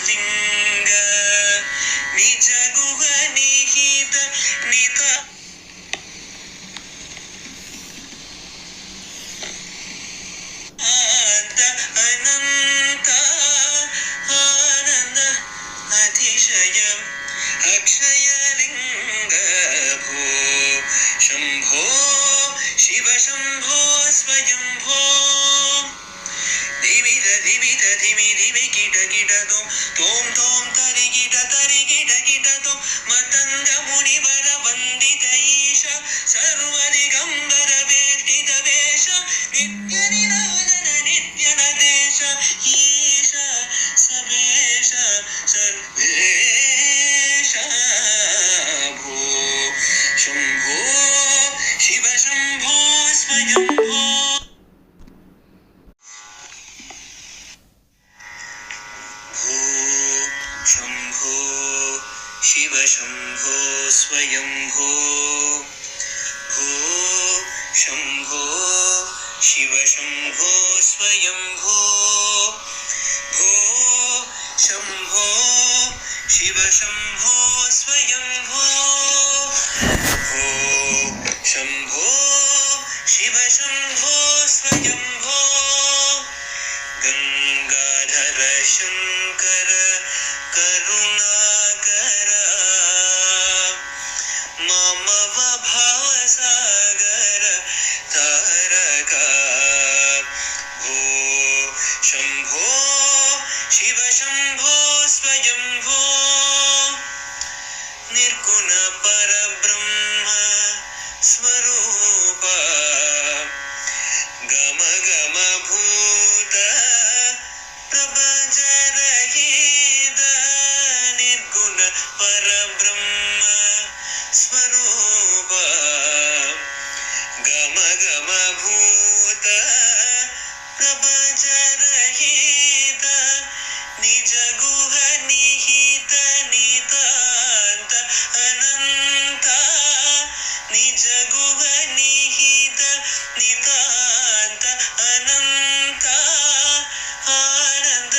लिंग निज गुह निहित निता अनंत आनंद अतिशयम् अक्षय लिंग भो शंभो शिव शंभो स्वयंभो धिमित धिमित धिमि धिमि किट किट तोम तोम तरि किट तो मतंग मुनिवर वंदित ईश सर्वदिगंबर वेष्टित वेश नित्य निराजन नित्य नदेश ईश सबेश सर्वेश भो शंभो शिव शंभो स्वयंभो शंभो शिव शंभो स्वयंभो भो शंभो शिव शंभो स्वयंभो भो शंभो शिव शंभो स्वयंभो भो शंभो शिव शंभो स्वयंभो गंगाधर शंकर करुणाकर ममव भावसागर तारका भो शंभो शिव शंभो स्वयंभो निर्गुण परब्रह्म स्वरूप गम गम भूत प्रपंच रहित निर्गुण परब्रह्म स्वरूप गम गम भूत प्रपंच रहित निज गुह निहित नितांत अनंत निज गुह निहित नितांत अनंत आनंद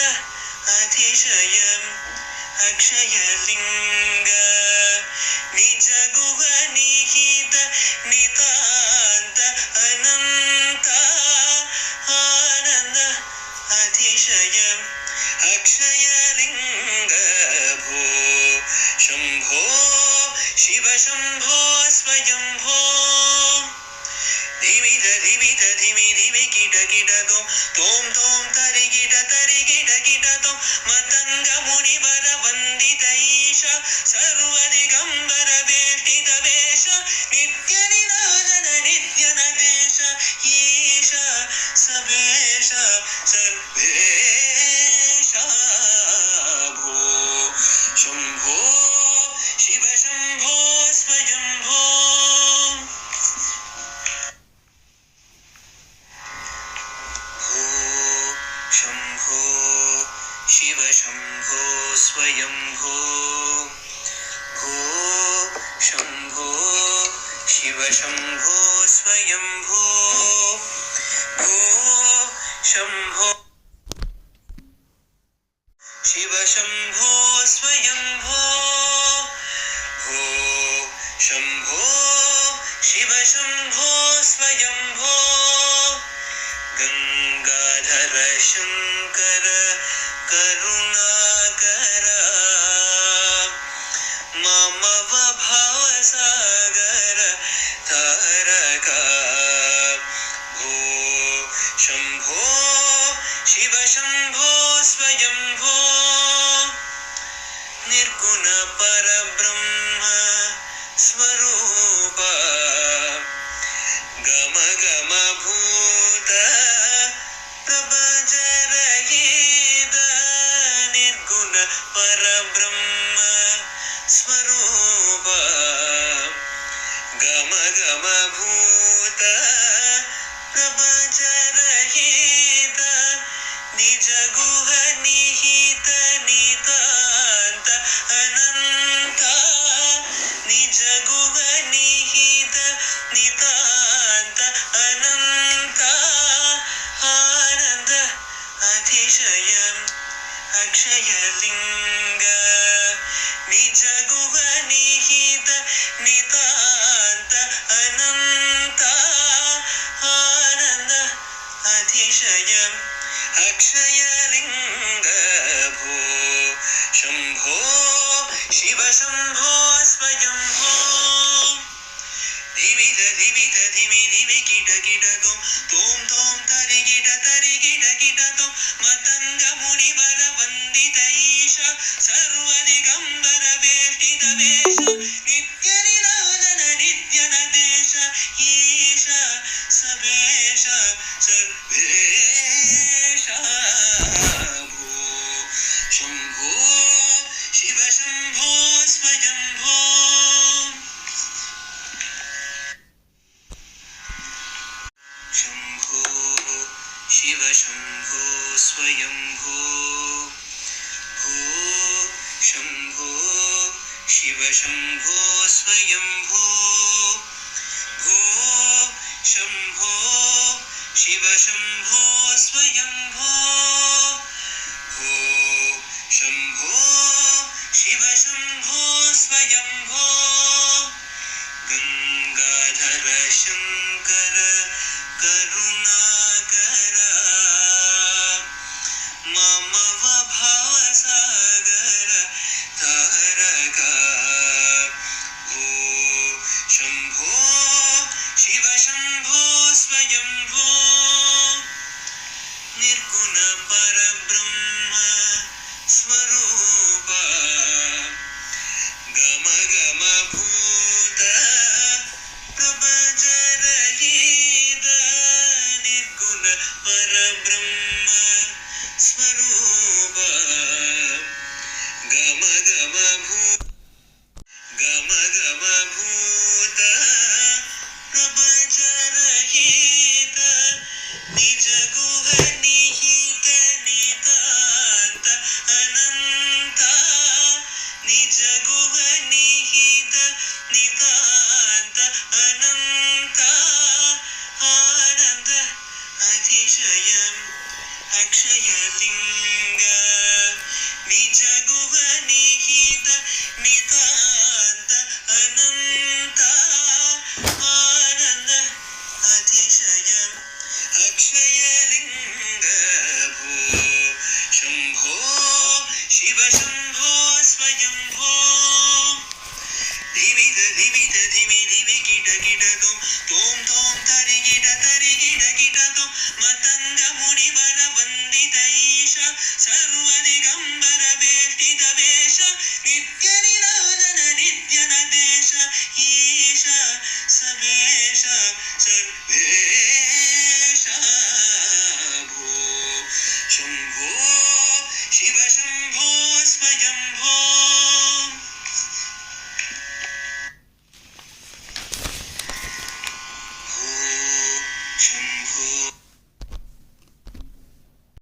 अतिशयम् अक्षय लिंग निज गुह निहित नितांत अनंत आनंद अतिशयम् अक्षय लिंग भो शंभो शिव शंभो स्वयंभो धिमित धिमित धिमि धिमि किट तोम तोम तरि किट तो मतंग मुनिवर वंदित ईश सर्वदिगंबर वेष्टित वेश नित्य निराजन नित्य नदेश ईश सबेश सर्वेश भो शंभो शिव शंभो स्वयंभो शंभो शिव शंभो स्वयंभो भो शंभो शिव शंभो स्वयंभो भो शंभो शिव शंभो स्वयंभो भो शंभो शिव शंभो स्वयंभो गंगाधर शंकर करुणाकर ममव भावसागर तारका भो शंभो शिव शंभो स्वयंभो निर्गुण परब्रह्म स्वरूप गम गम भूत प्रपंच रहित निर्गुण परब्रह्म स्वरूप गम गम भूत प्रपंच रहित निज गुह निहित नितांत अनंत निज गुह निहित नितांत अनंत आनंद अतिशयम् अक्षयलिङ्ग निज गुह निहित नितान्त अनन्त आनन्द अतिशय अक्षयलिङ्ग भो शम्भो शिव शम्भो स्वयम्भो धिमित धिमित धिमि धिमि किट किट तोम तोम तरि किट तोम मतंग मुनि वर वंदित ईश सर्वदिगंबर वेष्टित वेश नित्य निरंजन नित्य नदेश ईश सबेश सर्वेश भो शंभो शिव शंभो स्वयंभो शंभो शिव शंभो स्वयंभो भो शंभो शिव शंभो स्वयंभो भो शंभो शिव शंभो स्वयंभो भो शंभो शिव शंभो स्वयंभो गंगाधर शंकर करुणाकर मम भवसागर तारक भो शंभो शिव शंभो स्वयंभो निर्गुण पर